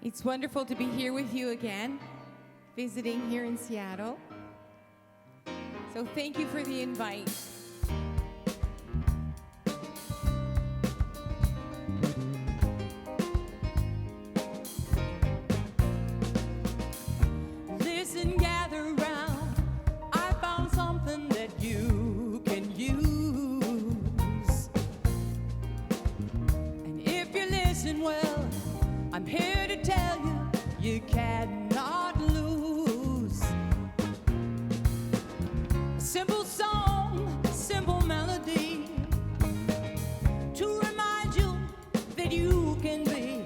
It's wonderful to be here with you again, visiting here in Seattle. So thank you for the invite. Listen, gather round. I found something that you can use. And if you listen well, I'm here to tell you, you cannot lose. A simple song, a simple melody, to remind you that you can be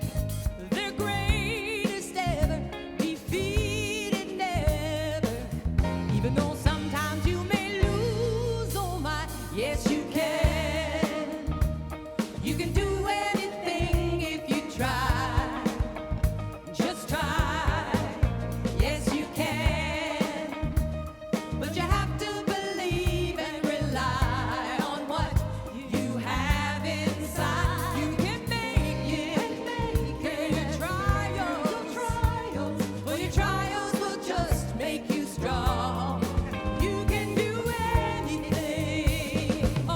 the greatest ever, defeated never. Even though sometimes you may lose, oh my, yes you can. You can do anything if you try. Oh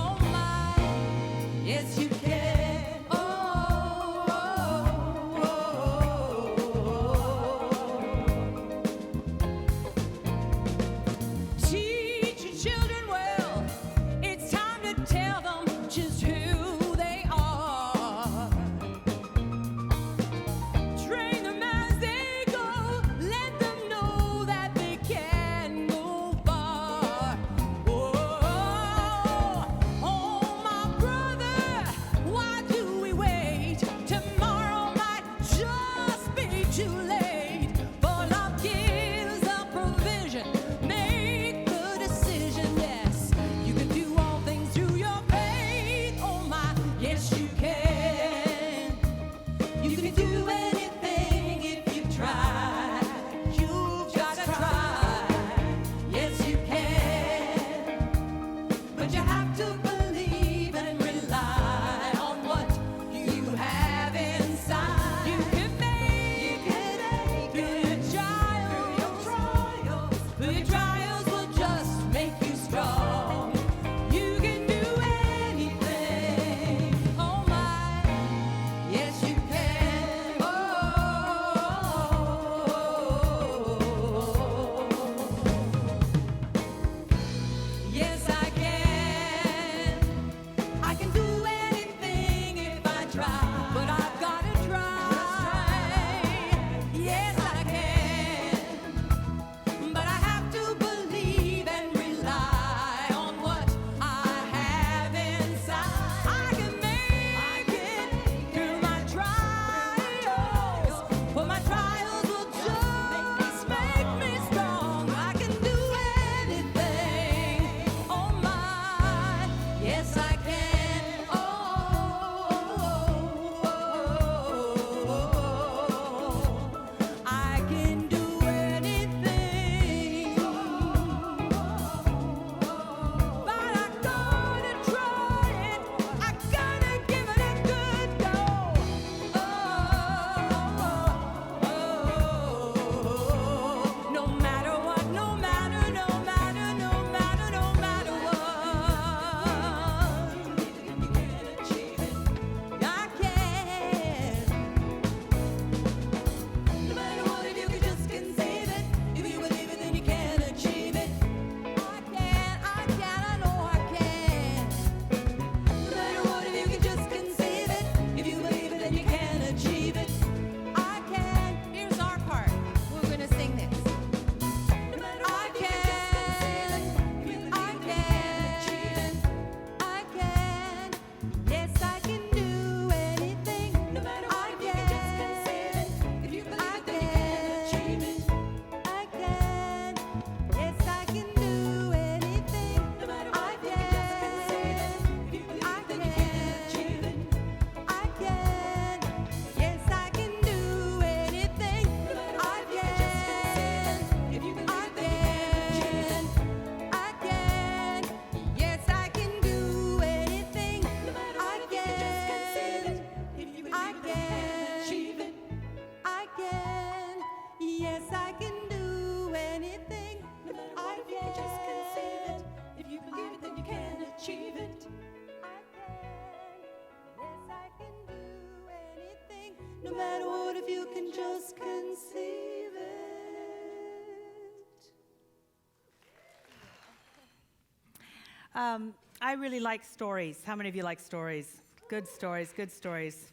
I really like stories. How many of you like stories? Good stories, good stories.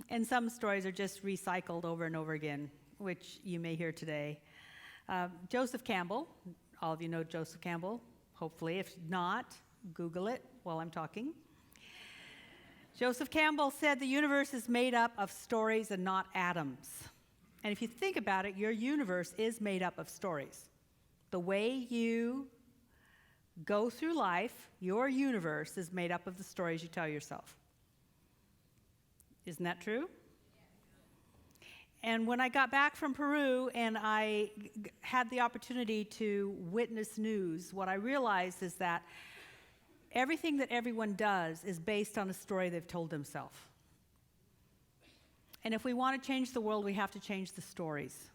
And some stories are just recycled over and over again, which you may hear today. Joseph Campbell, all of you know Joseph Campbell, hopefully. If not, Google it while I'm talking. Joseph Campbell said the universe is made up of stories and not atoms. And if you think about it, your universe is made up of stories. The way you go through life, your universe is made up of the stories you tell yourself. Isn't that true? And when I got back from Peru and I had the opportunity to witness news, what I realized is that everything that everyone does is based on a story they've told themselves. And if we want to change the world, we have to change the stories.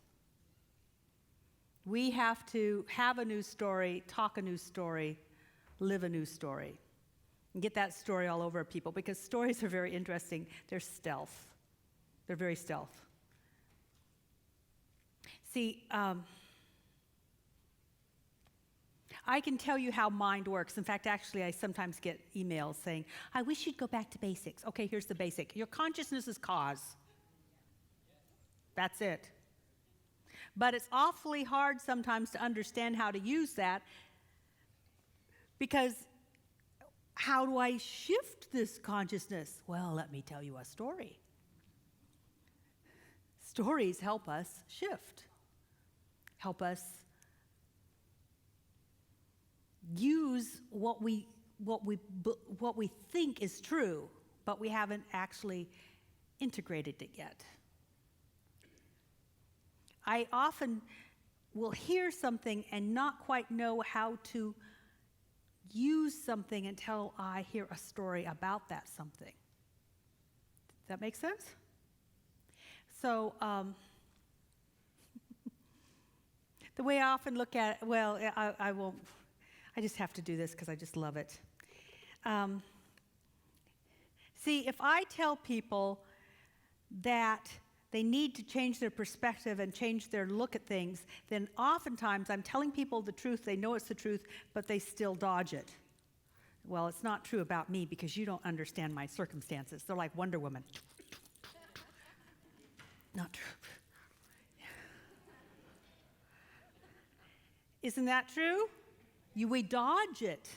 We have to have a new story, talk a new story, live a new story, and get that story all over people, because stories are very interesting. They're stealth. They're very stealth. See, I can tell you how mind works. In fact, actually, I sometimes get emails saying, I wish you'd go back to basics. Okay, here's the basic. Your consciousness is cause. That's it. But it's awfully hard sometimes to understand how to use that, because how do I shift this consciousness? Well, let me tell you a story. Stories help us shift, help us use what we think is true, but we haven't actually integrated it yet. I often will hear something and not quite know how to use something until I hear a story about that something. Does that make sense? So the way I often look at it, well, I won't. I just have to do this because I just love it. See, if I tell people that they need to change their perspective and change their look at things, then oftentimes I'm telling people the truth, they know it's the truth, but they still dodge it. Well, it's not true about me because you don't understand my circumstances. They're like Wonder Woman. Not true. Isn't that true? We dodge it.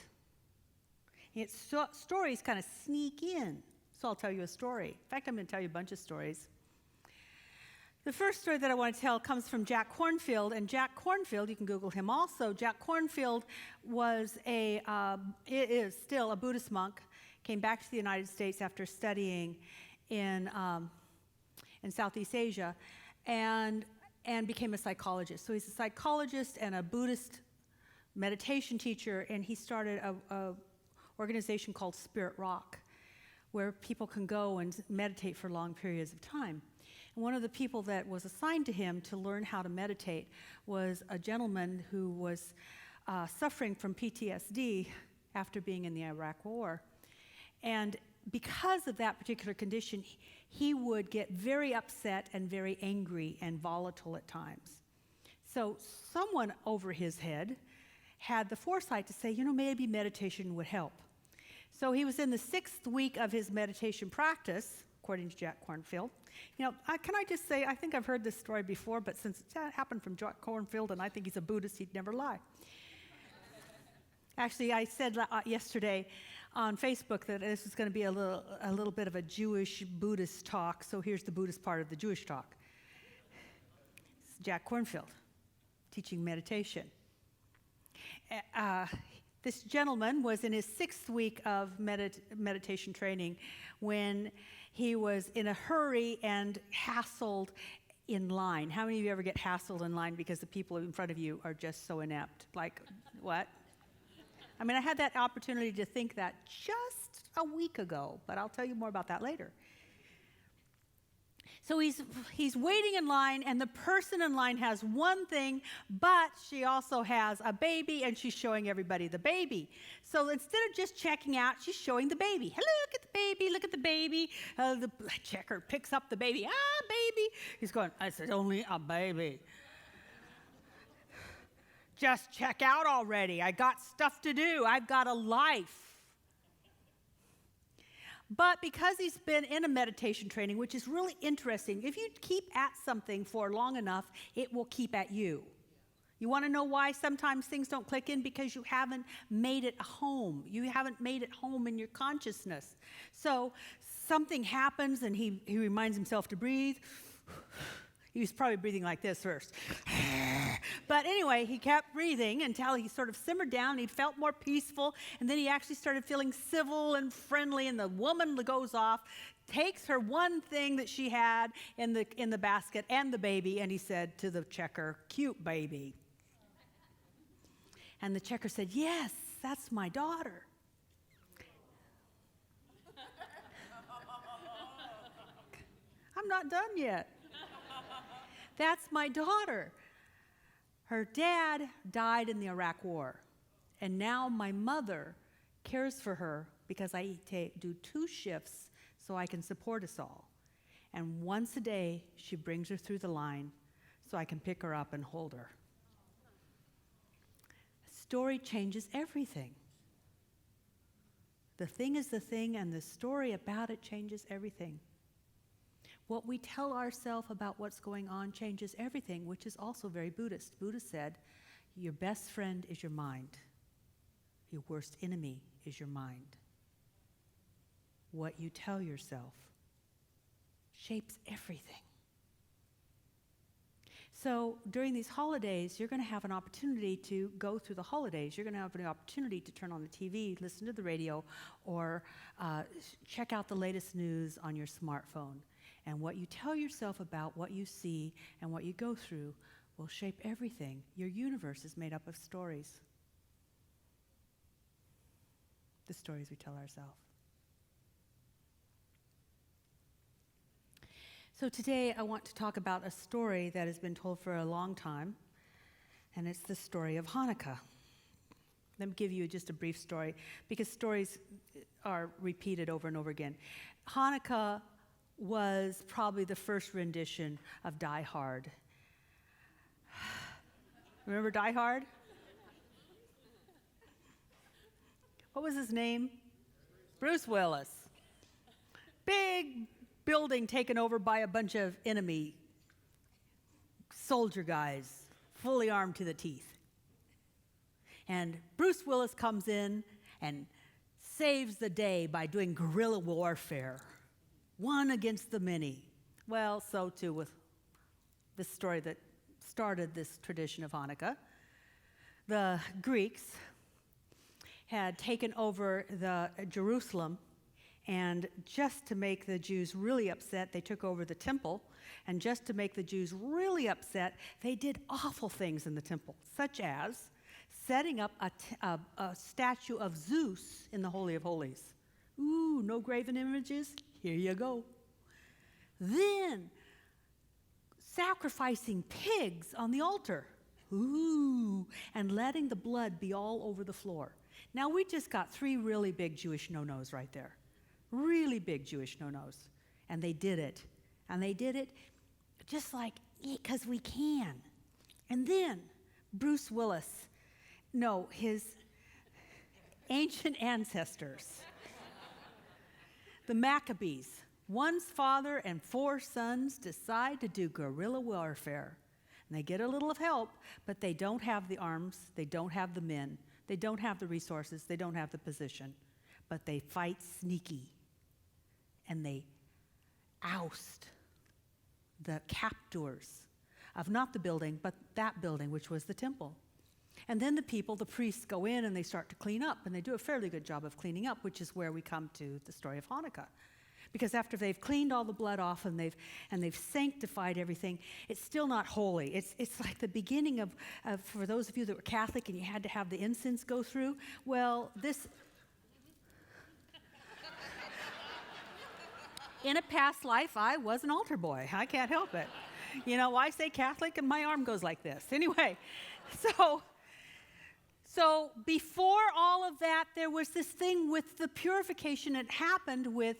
Stories kind of sneak in. So I'll tell you a story. In fact, I'm going to tell you a bunch of stories. The first story that I want to tell comes from Jack Kornfield, and Jack Kornfield, you can Google him also. Jack Kornfield is still a Buddhist monk, came back to the United States after studying in Southeast Asia, and became a psychologist. So he's a psychologist and a Buddhist meditation teacher, and he started a organization called Spirit Rock, where people can go and meditate for long periods of time. And one of the people that was assigned to him to learn how to meditate was a gentleman who was suffering from PTSD after being in the Iraq War. And because of that particular condition, he would get very upset and very angry and volatile at times. So someone over his head had the foresight to say, maybe meditation would help. So he was in the 6th week of his meditation practice, according to Jack Kornfield. Can I just say, I think I've heard this story before, but since it happened from Jack Kornfield and I think he's a Buddhist, he'd never lie. Actually, I said yesterday on Facebook that this is going to be a little bit of a Jewish Buddhist talk, so here's the Buddhist part of the Jewish talk. This is Jack Kornfield teaching meditation. This gentleman was in his 6th week of meditation training when he was in a hurry and hassled in line. How many of you ever get hassled in line because the people in front of you are just so inept? Like, what? I had that opportunity to think that just a week ago, but I'll tell you more about that later. So he's waiting in line, and the person in line has one thing, but she also has a baby, and she's showing everybody the baby. So instead of just checking out, she's showing the baby. Hello, look at the baby, look at the baby. The checker picks up the baby. Baby. He's going, I said, only a baby. just check out already. I got stuff to do. I've got a life. But because he's been in a meditation training, which is really interesting, if you keep at something for long enough, it will keep at you. You want to know why sometimes things don't click in? Because you haven't made it home. You haven't made it home in your consciousness. So something happens and he reminds himself to breathe. He was probably breathing like this first. But anyway, he kept breathing until he sort of simmered down. He felt more peaceful. And then he actually started feeling civil and friendly. And the woman goes off, takes her one thing that she had in the basket and the baby. And he said to the checker, "Cute baby." And the checker said, "Yes, that's my daughter." I'm not done yet. That's my daughter. Her dad died in the Iraq War, and now my mother cares for her because I do 2 shifts so I can support us all. And once a day, she brings her through the line so I can pick her up and hold her. A story changes everything. The thing is the thing, and the story about it changes everything. What we tell ourselves about what's going on changes everything, which is also very Buddhist. Buddha said, your best friend is your mind. Your worst enemy is your mind. What you tell yourself shapes everything. So during these holidays, you're going to have an opportunity to go through the holidays. You're going to have an opportunity to turn on the TV, listen to the radio, or check out the latest news on your smartphone. And what you tell yourself about what you see and what you go through will shape everything. Your universe is made up of stories. The stories we tell ourselves. So today I want to talk about a story that has been told for a long time, and it's the story of Hanukkah. Let me give you just a brief story, because stories are repeated over and over again. Hanukkah was probably the first rendition of Die Hard. Remember Die Hard? What was his name? Bruce Willis. Big building taken over by a bunch of enemy soldier guys, fully armed to the teeth. And Bruce Willis comes in and saves the day by doing guerrilla warfare. One against the many. Well, so too with this story that started this tradition of Hanukkah. The Greeks had taken over Jerusalem, and just to make the Jews really upset, they took over the temple. And just to make the Jews really upset, they did awful things in the temple, such as setting up a statue of Zeus in the Holy of Holies. Ooh, no graven images? Here you go. Then, sacrificing pigs on the altar. Ooh, and letting the blood be all over the floor. Now, we just got 3 really big Jewish no-nos right there. Really big Jewish no-nos. And they did it. And they did it just like, because we can. And then, Bruce Willis, his ancient ancestors, the Maccabees, one's father and 4 sons decide to do guerrilla warfare. And they get a little of help, but they don't have the arms, they don't have the men, they don't have the resources, they don't have the position. But they fight sneaky. And they oust the captors of not the building, but that building, which was the temple. And then the priests go in and they start to clean up, and they do a fairly good job of cleaning up, which is where we come to the story of Hanukkah. Because after they've cleaned all the blood off and they've sanctified everything, it's still not holy. It's like the beginning of for those of you that were Catholic and you had to have the incense go through. Well, in a past life, I was an altar boy. I can't help it. I say Catholic and my arm goes like this. Anyway, so So before all of that, there was this thing with the purification that happened with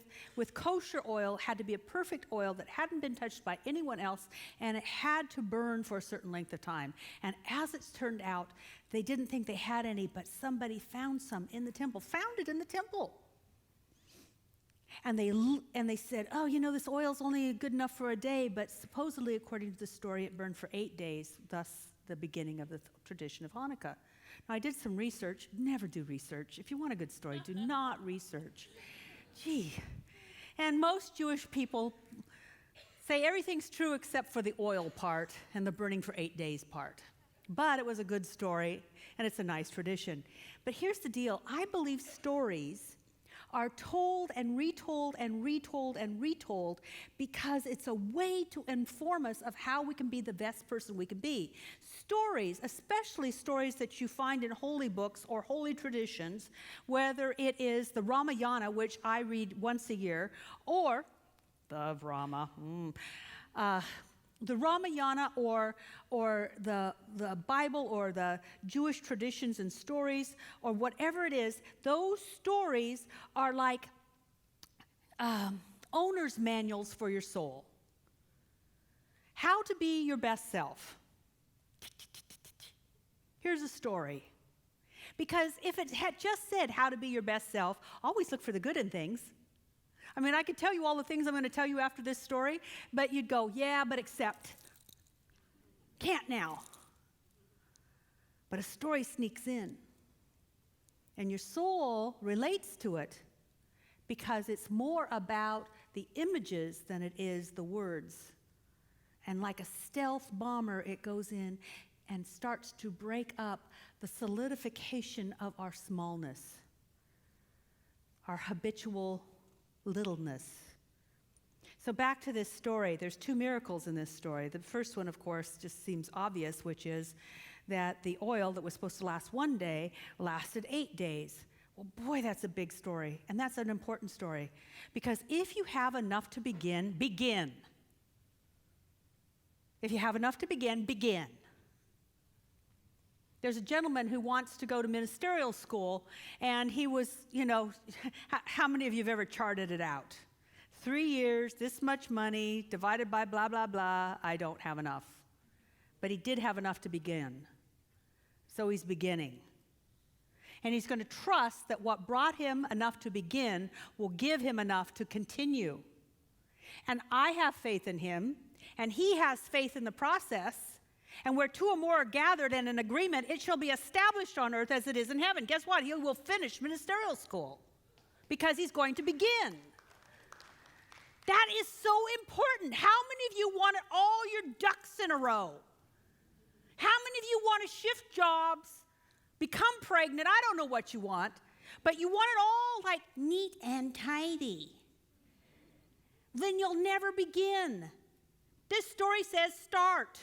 kosher oil. It had to be a perfect oil that hadn't been touched by anyone else, and it had to burn for a certain length of time. And as it's turned out, they didn't think they had any, but somebody found some in the temple, found it in the temple. And they said, oh, you know, this oil's only good enough for a day, but supposedly, according to the story, it burned for 8 days, thus the beginning of the tradition of Hanukkah. Now, I did some research. Never do research. If you want a good story, do not research. Gee. And most Jewish people say everything's true except for the oil part and the burning for 8 days part. But it was a good story, and it's a nice tradition. But here's the deal. I believe stories are told and retold and retold and retold because it's a way to inform us of how we can be the best person we can be. Stories, especially stories that you find in holy books or holy traditions, whether it is the Ramayana, which I read once a year, or the Rama, the Ramayana or the Bible or the Jewish traditions and stories or whatever it is, those stories are like owner's manuals for your soul. How to be your best self. Here's a story. Because if it had just said how to be your best self, always look for the good in things. I mean, I could tell you all the things I'm going to tell you after this story, but you'd go, yeah, but except. Can't now. But a story sneaks in, and your soul relates to it because it's more about the images than it is the words. And like a stealth bomber, it goes in and starts to break up the solidification of our smallness, our habitual littleness. So back to this story, there's 2 miracles in this story. The first one, of course, just seems obvious, which is that the oil that was supposed to last 1 day lasted 8 days. Well, boy, that's a big story, and that's an important story. Because if you have enough to begin, begin. If you have enough to begin, begin. There's a gentleman who wants to go to ministerial school, and he was, you know, how many of you have ever charted it out? 3 years, this much money, divided by blah, blah, blah. I don't have enough. But he did have enough to begin. So he's beginning. And he's going to trust that what brought him enough to begin will give him enough to continue. And I have faith in him, and he has faith in the process. And where 2 or more are gathered in an agreement, it shall be established on earth as it is in heaven. Guess what? He will finish ministerial school because he's going to begin. That is so important. How many of you wanted all your ducks in a row? How many of you want to shift jobs, become pregnant? I don't know what you want, but you want it all like neat and tidy. Then you'll never begin. This story says start.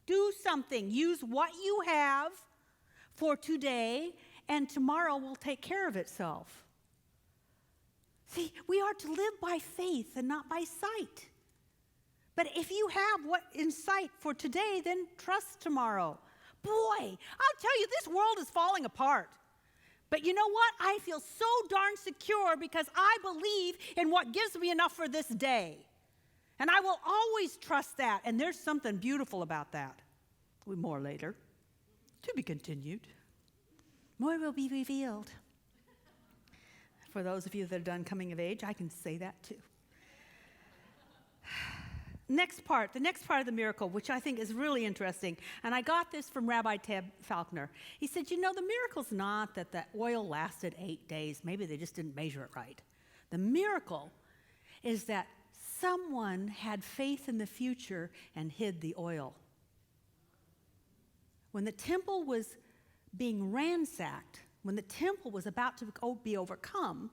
Do something. Use what you have for today, and tomorrow will take care of itself. See, we are to live by faith and not by sight. But if you have what in sight for today, then trust tomorrow. Boy, I'll tell you, this world is falling apart. But you know what? I feel so darn secure because I believe in what gives me enough for this day. And I will always trust that. And there's something beautiful about that. More later. To be continued. More will be revealed. For those of you that are done coming of age, I can say that too. The next part of the miracle, which I think is really interesting, and I got this from Rabbi Ted Falconer. He said, you know, the miracle's not that the oil lasted 8 days. Maybe they just didn't measure it right. The miracle is that someone had faith in the future and hid the oil. When the temple was being ransacked, when the temple was about to be overcome,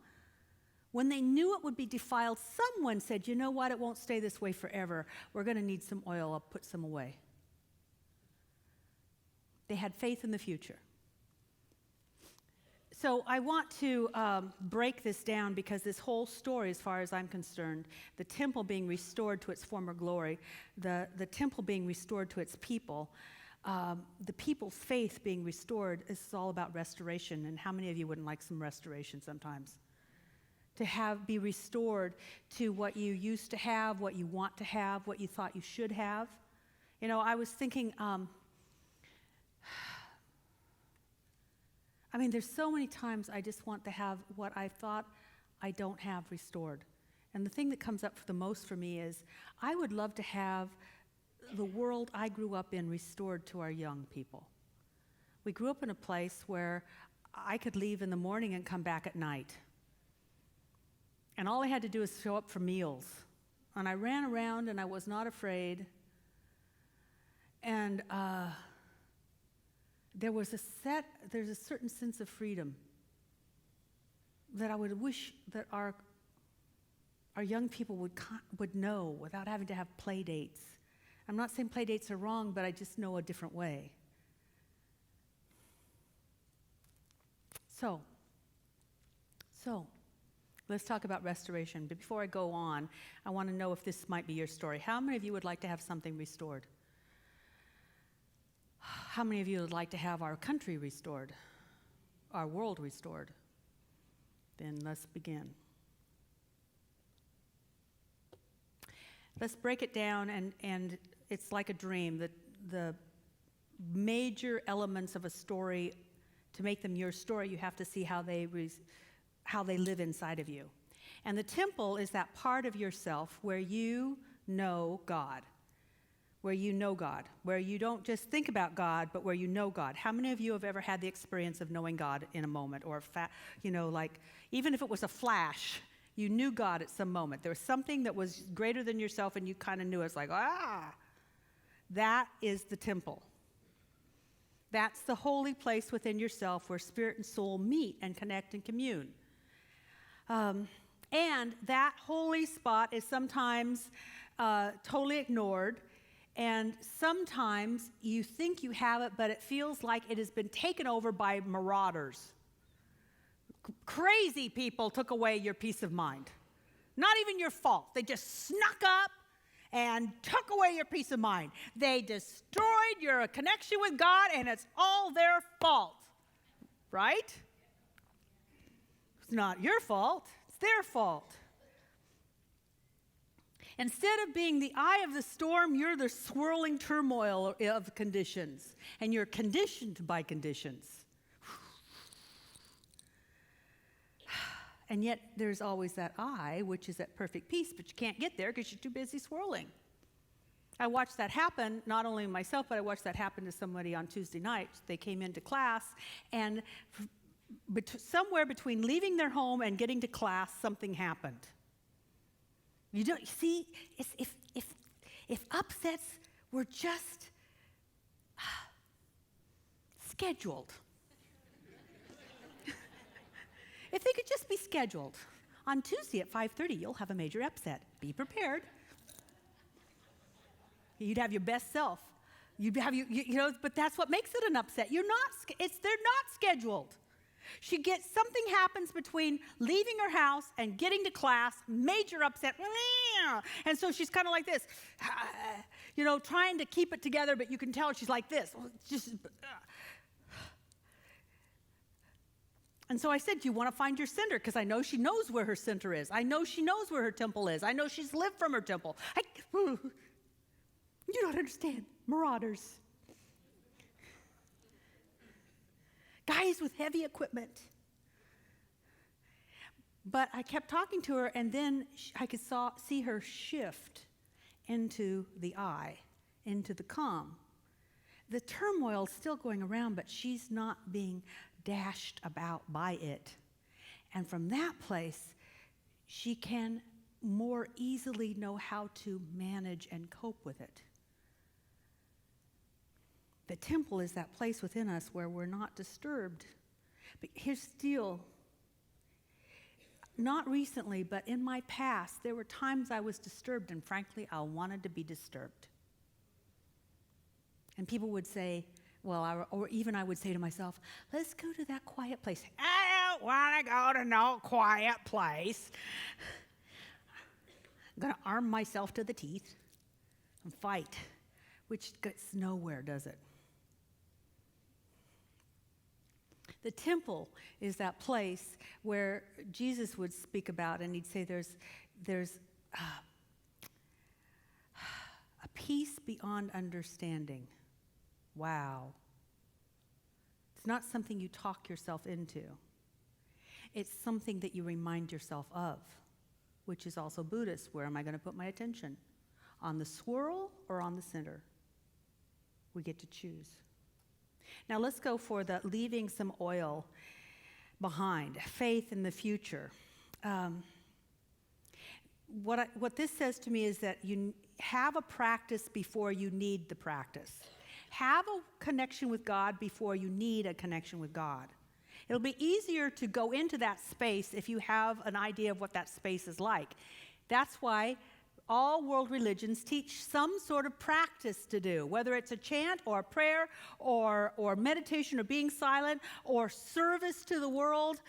when they knew it would be defiled, someone said, you know what, it won't stay this way forever. We're going to need some oil. I'll put some away. They had faith in the future. So I want to break this down because this whole story, as far as I'm concerned, the temple being restored to its former glory, the temple being restored to its people, the people's faith being restored. This is all about restoration, and how many of you wouldn't like some restoration sometimes? To be restored to what you used to have, what you want to have, what you thought you should have. You know, I was thinking, there's so many times I just want to have what I thought I don't have restored. And the thing that comes up the most for me is I would love to have the world I grew up in restored to our young people. We grew up in a place where I could leave in the morning and come back at night. And all I had to do was show up for meals. And I ran around and I was not afraid. And there's a certain sense of freedom that I would wish that our young people would know without having to have play dates. I'm not saying play dates are wrong, but I just know a different way. So let's talk about restoration. But before I go on, I want to know if this might be your story. How many of you would like to have something restored? How many of you would like to have our country restored, our world restored? Then let's begin. Let's break it down, and it's like a dream. The major elements of a story, to make them your story, you have to see how they live inside of you. And the temple is that part of yourself where you know God, where you don't just think about God, but where you know God. How many of you have ever had the experience of knowing God in a moment, or even if it was a flash, you knew God at some moment. There was something that was greater than yourself, and you kind of knew. It's like, that is the temple. That's the holy place within yourself where spirit and soul meet and connect and commune. And that holy spot is sometimes totally ignored, and sometimes you think you have it, but it feels like it has been taken over by marauders. Crazy people took away your peace of mind. Not even your fault. They just snuck up and took away your peace of mind. They destroyed your connection with God, and it's all their fault. Right? It's not your fault. It's their fault. Instead of being the eye of the storm, you're the swirling turmoil of conditions, and you're conditioned by conditions. And yet there's always that I, which is at perfect peace, but you can't get there because you're too busy swirling. I watched that happen, not only myself, but I watched that happen to somebody on Tuesday night. They came into class, and somewhere between leaving their home and getting to class, something happened. You see, if upsets were just scheduled, if they could just be scheduled, on Tuesday at 5:30, you'll have a major upset. Be prepared. You'd have your best self. You'd have but that's what makes it an upset. They're not scheduled. Something happens between leaving her house and getting to class, major upset. And so she's kind of like this, trying to keep it together, but you can tell she's like this. And so I said, do you want to find your center? Because I know she knows where her center is. I know she knows where her temple is. I know she's lived from her temple. You don't understand. Marauders. Guys with heavy equipment. But I kept talking to her, and then I could see her shift into the I, into the calm. The turmoil is still going around, but she's not being dashed about by it. And from that place, she can more easily know how to manage and cope with it. The temple is that place within us where we're not disturbed. But here's the deal. Not recently, but in my past, there were times I was disturbed, and frankly, I wanted to be disturbed. And people would say, or even I would say to myself, let's go to that quiet place. I don't want to go to no quiet place. I'm going to arm myself to the teeth and fight, which gets nowhere, does it? The temple is that place where Jesus would speak about, and he'd say there's a peace beyond understanding. Wow. It's not something you talk yourself into. It's something that you remind yourself of, which is also Buddhist. Where am I going to put my attention? On the swirl or on the center? We get to choose. Now let's go for the leaving some oil behind, faith in the future. What this says to me is that you have a practice before you need the practice. Have a connection with God before you need a connection with God. It'll be easier to go into that space if you have an idea of what that space is like. That's why all world religions teach some sort of practice to do, whether it's a chant or a prayer or meditation or being silent or service to the world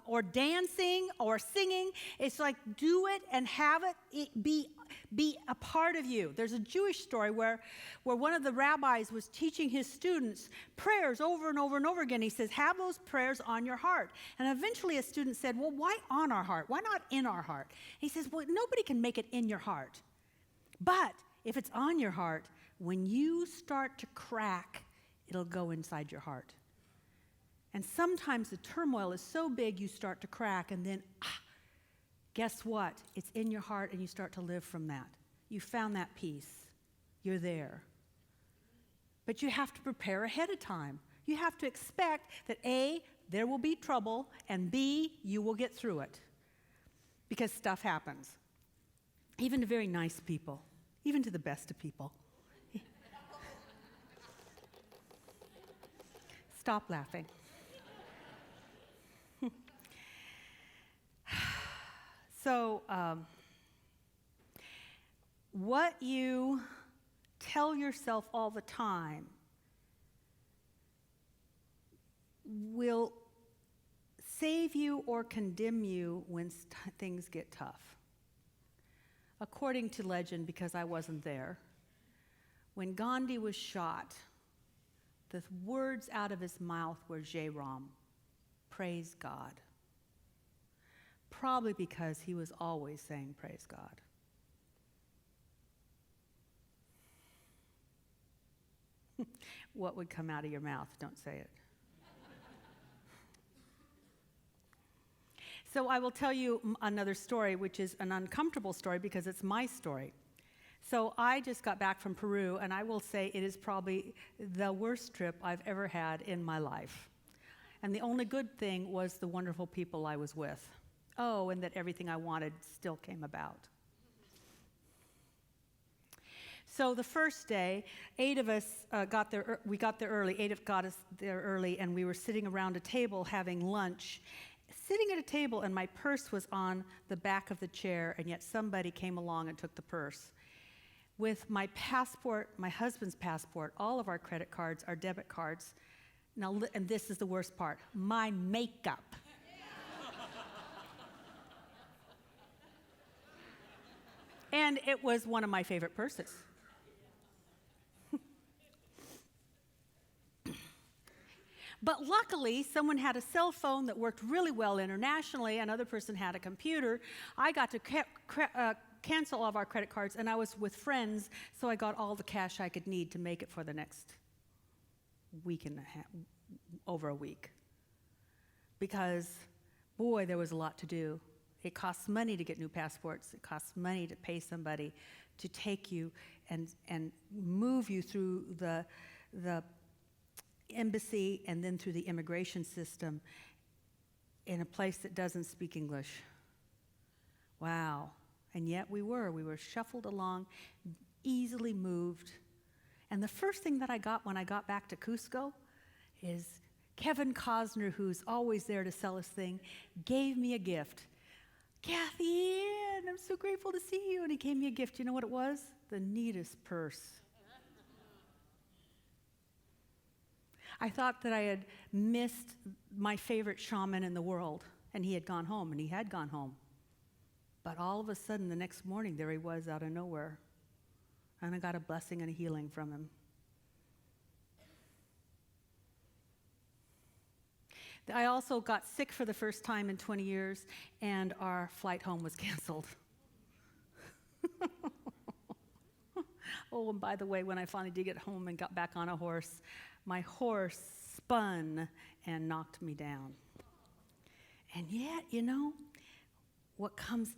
or dancing or singing. It's like do it and have it be a part of you. There's a Jewish story where one of the rabbis was teaching his students prayers over and over and over again. He says, have those prayers on your heart. And eventually a student said, well, why on our heart? Why not in our heart? He says, well, nobody can make it in your heart. But if it's on your heart, when you start to crack, it'll go inside your heart. And sometimes the turmoil is so big you start to crack, and then guess what? It's in your heart, and you start to live from that. You found that peace. You're there. But you have to prepare ahead of time. You have to expect that A, there will be trouble, and B, you will get through it. Because stuff happens. Even to very nice people. Even to the best of people. Stop laughing. So, what you tell yourself all the time will save you or condemn you when things get tough. According to legend, because I wasn't there, when Gandhi was shot, the words out of his mouth were Jai Ram, praise God. Probably because he was always saying praise God. What would come out of your mouth? Don't say it. So I will tell you another story, which is an uncomfortable story because it's my story. So I just got back from Peru, and I will say it is probably the worst trip I've ever had in my life. And the only good thing was the wonderful people I was with. Oh, and that everything I wanted still came about. So the first day, 8 of us got there. We got there early. 8 of got us there early, and we were sitting around a table having lunch. Sitting at a table, and my purse was on the back of the chair, and yet somebody came along and took the purse. With my passport, my husband's passport, all of our credit cards, our debit cards. Now, and this is the worst part, my makeup. And it was one of my favorite purses. But luckily, someone had a cell phone that worked really well internationally. Another person had a computer. I got to cancel all of our credit cards, and I was with friends, so I got all the cash I could need to make it for the next week and a half, over a week. Because, boy, there was a lot to do. It costs money to get new passports. It costs money to pay somebody to take you and move you through the embassy and then through the immigration system in a place that doesn't speak English. Wow. And yet we were shuffled along, easily moved. And the first thing that I got when I got back to Cusco is Kevin Cosner, who's always there to sell us things, gave me a gift. Kathianne, I'm so grateful to see you. And he gave me a gift. You know what it was? The neatest purse. I thought that I had missed my favorite shaman in the world, and he had gone home, and he had gone home. But all of a sudden, the next morning, there he was out of nowhere. And I got a blessing and a healing from him. I also got sick for the first time in 20 years, and our flight home was canceled. Oh, and by the way, when I finally did get home and got back on a horse, my horse spun and knocked me down. And yet, what comes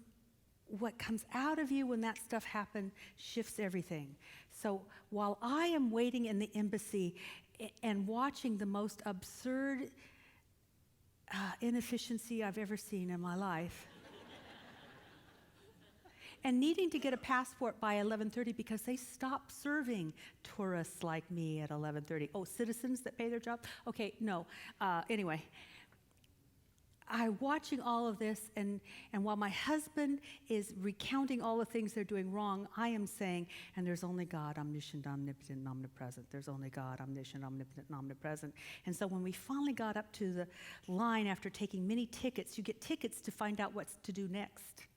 out of you when that stuff happened shifts everything. So while I am waiting in the embassy and watching the most absurd inefficiency I've ever seen in my life, and needing to get a passport by 11:30 because they stopped serving tourists like me at 11:30. Oh, citizens that pay their job? Okay, no. Anyway, I'm watching all of this, and while my husband is recounting all the things they're doing wrong, I am saying, and there's only God, omniscient, omnipotent, and omnipresent. There's only God, omniscient, omnipotent, and omnipresent. And so when we finally got up to the line after taking many tickets, you get tickets to find out what to do next.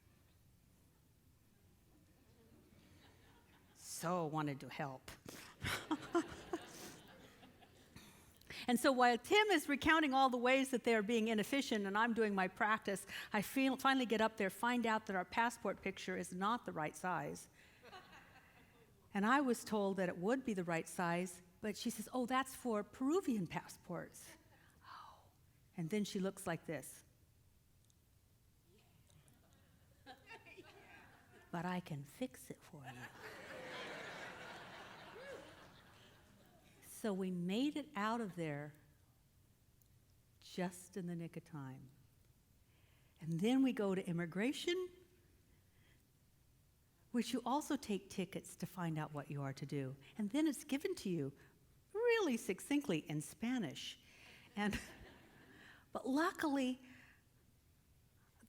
So wanted to help. And so while Tim is recounting all the ways that they're being inefficient and I'm doing my practice, I finally get up there, find out that our passport picture is not the right size. And I was told that it would be the right size, but she says, oh, that's for Peruvian passports. Oh. And then she looks like this. But I can fix it for you. So we made it out of there just in the nick of time. And then we go to immigration, which you also take tickets to find out what you are to do. And then it's given to you really succinctly in Spanish. But luckily,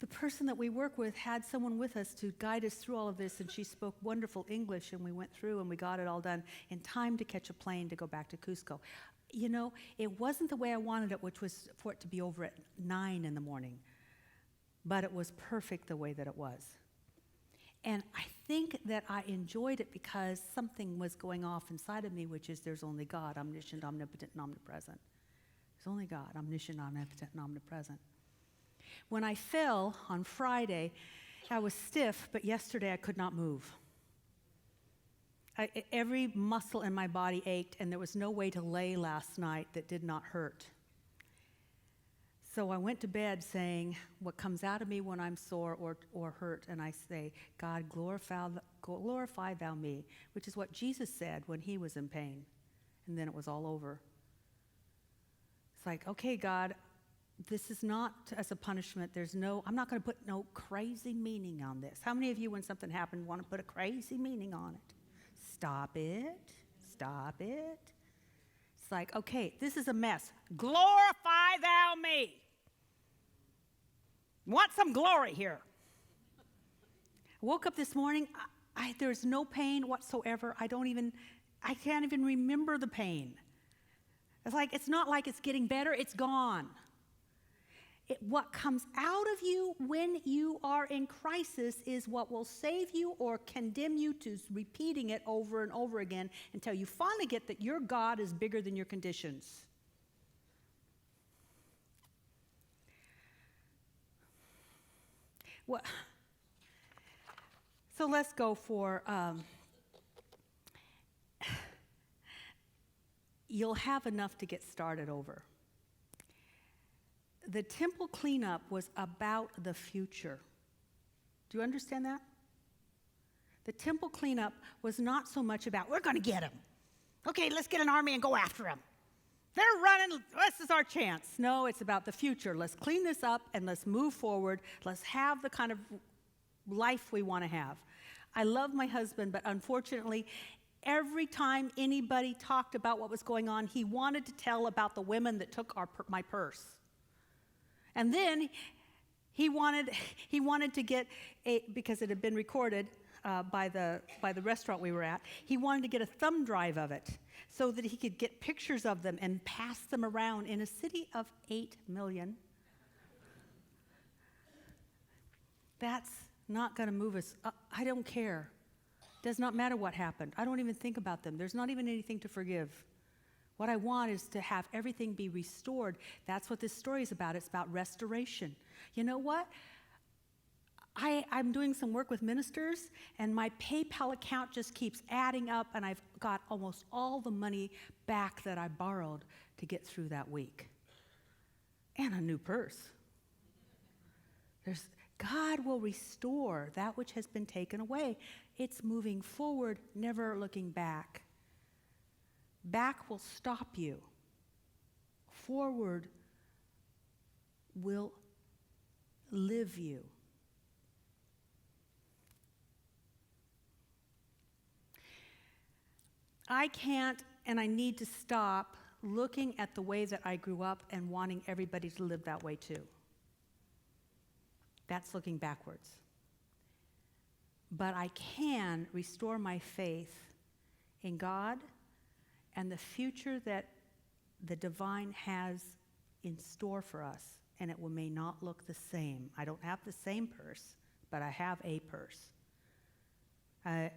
the person that we work with had someone with us to guide us through all of this, and she spoke wonderful English, and we went through and we got it all done in time to catch a plane to go back to Cusco. It wasn't the way I wanted it, which was for it to be over at 9 in the morning, but it was perfect the way that it was. And I think that I enjoyed it because something was going off inside of me, which is there's only God, omniscient, omnipotent, and omnipresent. There's only God, omniscient, omnipotent, and omnipresent. When I fell on Friday, I was stiff, but yesterday I could not move. Every muscle in my body ached, and there was no way to lay last night that did not hurt. So I went to bed saying, what comes out of me when I'm sore or hurt, and I say, God, glorify thou me, which is what Jesus said when he was in pain. And then it was all over. It's like, okay, God, this is not as a punishment. I'm not going to put no crazy meaning on this. How many of you, when something happened, want to put a crazy meaning on it? Stop it. Stop it. It's like, okay, this is a mess. Glorify thou me. Want some glory here. I woke up this morning. There's no pain whatsoever. I can't even remember the pain. It's not like it's getting better. It's gone. What comes out of you when you are in crisis is what will save you or condemn you to repeating it over and over again until you finally get that your God is bigger than your conditions. So let's go for, you'll have enough to get started over. The temple cleanup was about the future. Do you understand that? The temple cleanup was not so much about, we're going to get them. Okay, let's get an army and go after them. They're running, this is our chance. No, it's about the future. Let's clean this up and let's move forward. Let's have the kind of life we want to have. I love my husband, but unfortunately, every time anybody talked about what was going on, he wanted to tell about the women that took my purse. And then he wanted to get because it had been recorded by the restaurant we were at. He wanted to get a thumb drive of it so that he could get pictures of them and pass them around in a city of 8 million. That's not going to move us. I don't care. Does not matter what happened. I don't even think about them. There's not even anything to forgive. What I want is to have everything be restored. That's what this story is about. It's about restoration. You know what? I'm doing some work with ministers, and my PayPal account just keeps adding up, and I've got almost all the money back that I borrowed to get through that week. And a new purse. God will restore that which has been taken away. It's moving forward, never looking back. Back will stop you. Forward will live you. I can't and I need to stop looking at the way that I grew up and wanting everybody to live that way too. That's looking backwards. But I can restore my faith in God and the future that the divine has in store for us, and it may not look the same. I don't have the same purse, but I have a purse. I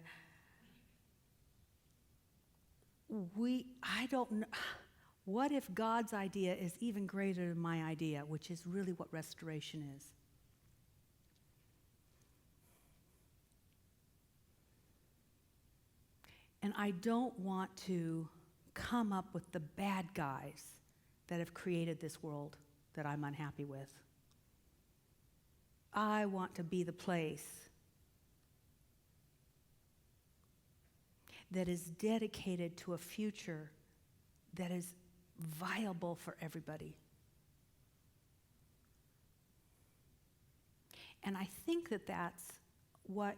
don't know. What if God's idea is even greater than my idea, which is really what restoration is? And I don't want to come up with the bad guys that have created this world that I'm unhappy with. I want to be the place that is dedicated to a future that is viable for everybody. And I think that that's what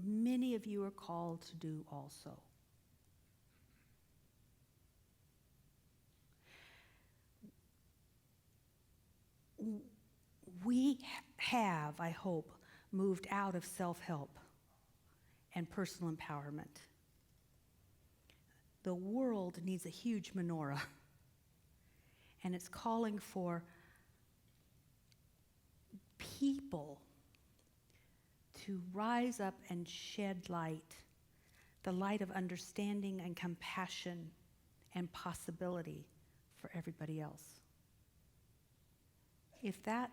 many of you are called to do also. We have, I hope, moved out of self-help and personal empowerment. The world needs a huge menorah, and it's calling for people to rise up and shed light, the light of understanding and compassion and possibility for everybody else. If that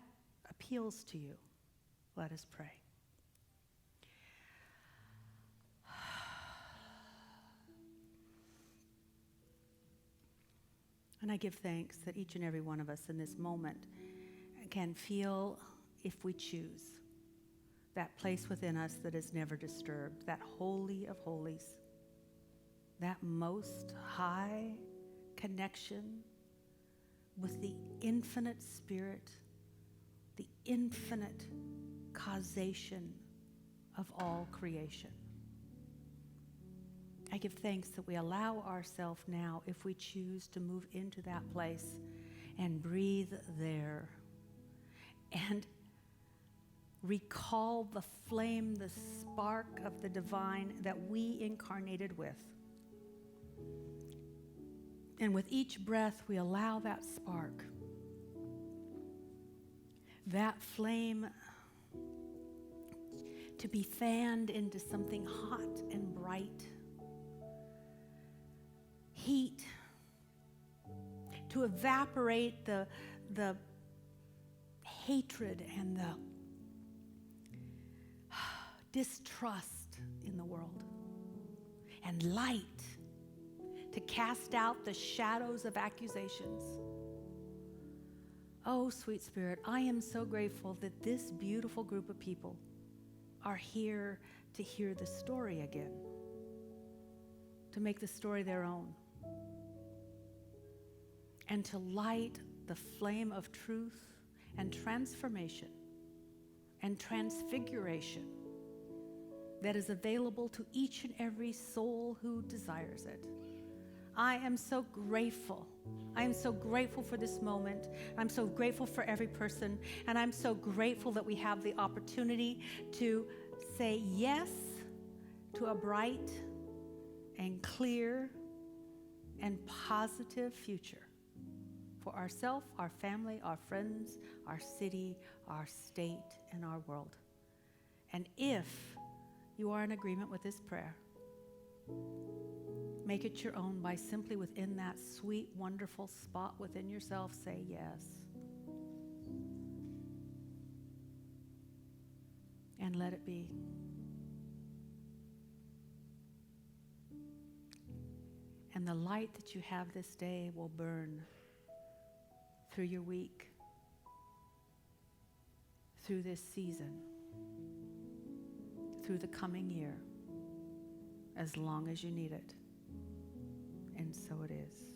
appeals to you, let us pray. And I give thanks that each and every one of us in this moment can feel, if we choose, that place within us that is never disturbed, that holy of holies, that most high connection with the infinite spirit, the infinite causation of all creation. I give thanks that we allow ourselves now, if we choose, to move into that place and breathe there and recall the flame, the spark of the divine that we incarnated with. And with each breath, we allow that spark, that flame, to be fanned into something hot and bright. Heat, to evaporate the hatred and the distrust in the world. And light, to cast out the shadows of accusations. Oh, sweet Spirit, I am so grateful that this beautiful group of people are here to hear the story again, to make the story their own, and to light the flame of truth and transformation and transfiguration that is available to each and every soul who desires it. I am so grateful. I am so grateful for this moment. I'm so grateful for every person, and I'm so grateful that we have the opportunity to say yes to a bright and clear and positive future for ourselves, our family, our friends, our city, our state, and our world. And if you are in agreement with this prayer, Make it your own by simply within that sweet, wonderful spot within yourself, say yes. And let it be. And the light that you have this day will burn through your week, through this season, through the coming year, as long as you need it. And so it is.